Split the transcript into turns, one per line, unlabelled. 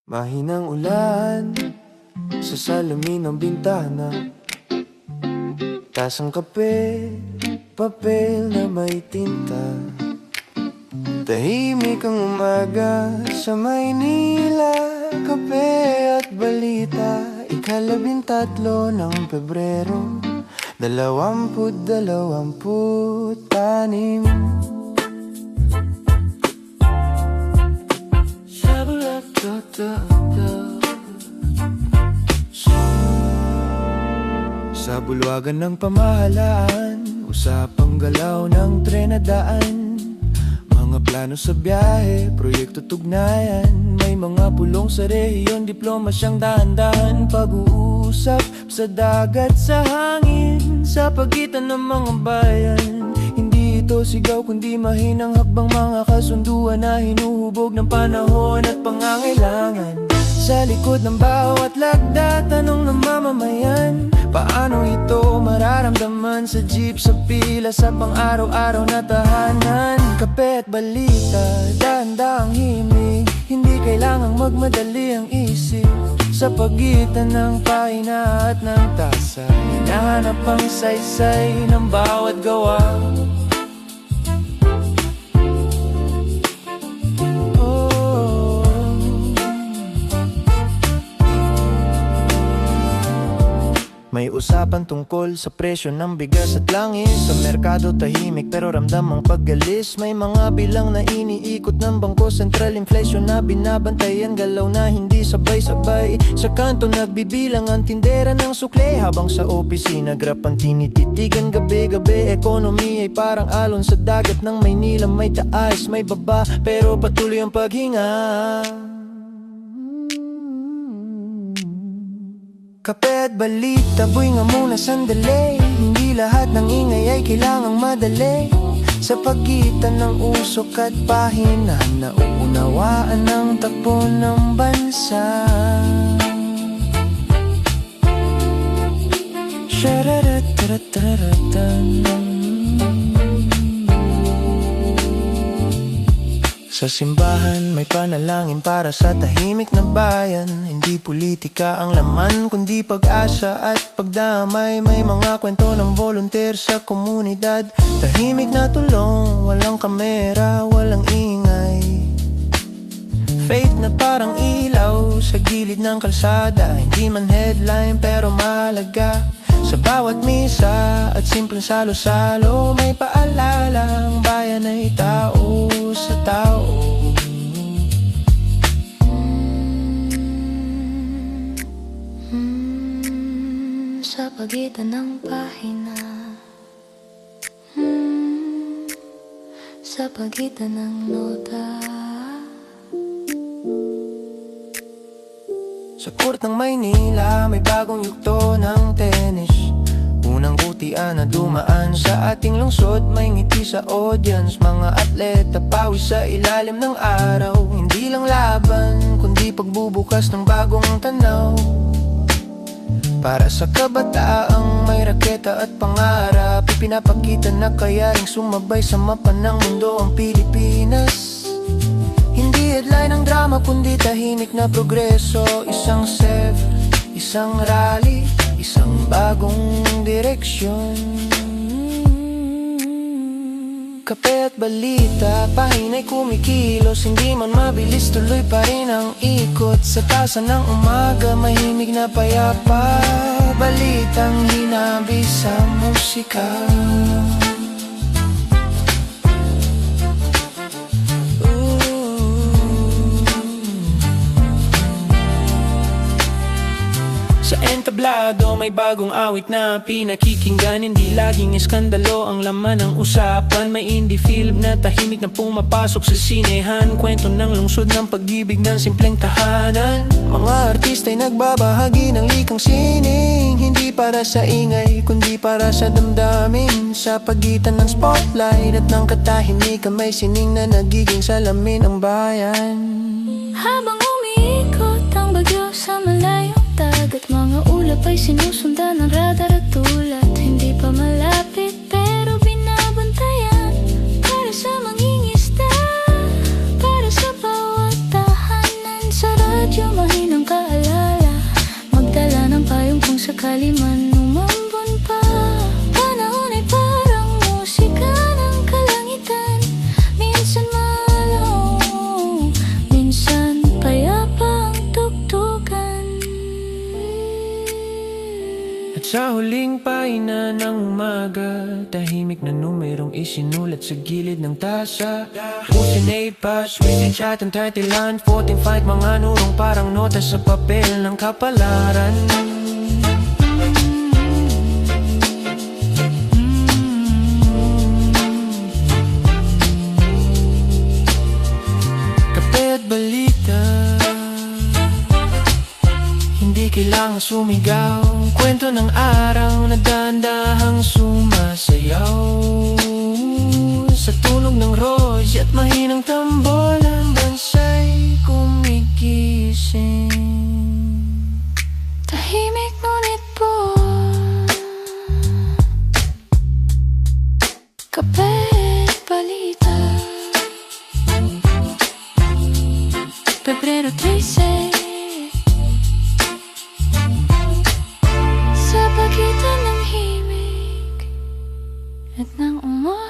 Mahinang ulan sa salamin ng bintana, tasang kape, papel na may tinta. Tahimik ang umaga sa Maynila, kape at balita. Ika-13 ng Pebrero, 2026. Sa bulwagan ng pamahalaan, usapang galaw ng tren na daan. Mga plano sa biyahe, proyekto tugnayan. May mga pulong sa rehiyon, diploma siyang dahan-dahan. Pag-uusap sa dagat, sa hangin, sa pagitan ng mga bayan. Hindi ito sigaw kundi mahinang hakbang, mga kasunduan na hinuhubog ng panahon at pangangailangan. Sa likod ng bawat lagda, tanong ng mamamayan, paano ito mararamdaman sa jeep, sa pila, sa pang-araw-araw na tahanan. Kape at balita, dahan-dahang himig, hindi kailangang magmadali ang isip. Sa pagitan ng pahina at ng tasa, hinahanap ang saysay ng bawat gawa. May usapan tungkol sa presyo ng bigas at langis. Sa merkado tahimik pero ramdam ang paggalis. May mga bilang na iniikot ng Bangko Sentral, inflation na binabantayan, galaw na hindi sabay-sabay. Sa kanto nagbibilang ang tindera ng sukle, habang sa opisina grap ang tinititigan gabi-gabi. Ekonomi ay parang alon sa dagat ng Maynila, may taas, may baba, pero patuloy ang paghinga. Kape at balita, boy nga muna sandali. Hindi lahat ng ingay ay kailangang madali. Sa pagitan ng usok at pahina, nauunawaan ang takbo ng bansa. Sa simbahan may panalangin para sa tahimik na bayan. Hindi politika ang laman kundi pag-asa at pagdamay. May mga kwento ng volunteer sa komunidad, tahimik na tulong, walang kamera, walang ingay. Faith na parang ilaw sa gilid ng kalsada, hindi man headline pero mahalaga. Sa bawat misa at simpleng salo-salo, may paalala, ang bayan ay tao sa tao.
Sa pagitan ng pahina, sa pagitan ng nota.
Sa court ng Maynila, may bagong yugto ng tennis. Unang kutian na dumaan sa ating lungsod, may ngiti sa audience. Mga atleta pawis sa ilalim ng araw. Hindi lang laban, kundi pagbubukas ng bagong tanaw. Para sa kabataang may raketa at pangarap, ipinapakita na kayaring sumabay sa mapa ng mundo ang Pilipinas. Hindi headline ng drama kundi tahimik na progreso. Isang SEV, isang rally, isang bagong direksyon. Kape at balita, pahina'y kumikilos. Hindi man mabilis, tuloy pa rin ang ikot. Sa tasa ng umaga, mahimig na payapa. Balitang hinabi sa musika. Sa entablado may bagong awit na pinakikinggan. Hindi laging iskandalo ang laman ng usapan. May indie film na tahimik na pumapasok sa sinehan. Kwento ng lungsod ng pag-ibig ng simpleng tahanan. Mga artista'y nagbabahagi ng likang sining, hindi para sa ingay kundi para sa damdamin. Sa pagitan ng spotlight at ng katahimikan, may sining na nagiging salamin ang bayan.
Habang umiikot ang bagyo sa malayong dagat, mga ulap ay sinusundan ng radar at tulad. Hindi pa malapit pero binabantayan. Para sa mangingisda, para sa bawat tahanan. Sa radyo medyo mahinang kaalala, magdala ng payong kung sakali man umambon pa. Panahon ay parang musika ng kalangitan, minsan malaw, minsan payapa ang tugtugan.
At sa huling pahina ng umaga, tahimik na numerong isinulat sa gilid ng tasa. Pusin 8 pass, twisted chat and 30 line 14 fight, mga nurong parang nota sa papel ng kapalaran. Kape at balita, hindi kailangang sumigaw. Kwento ng araw na dahan-dahang sumasayaw. Sa tunog ng rosy at mahinang tambol, ang bansay kumigising.
Tahimik ngunit buo, kape at balita. Pebrero 13, sa pagitan ng himig at ng umaga.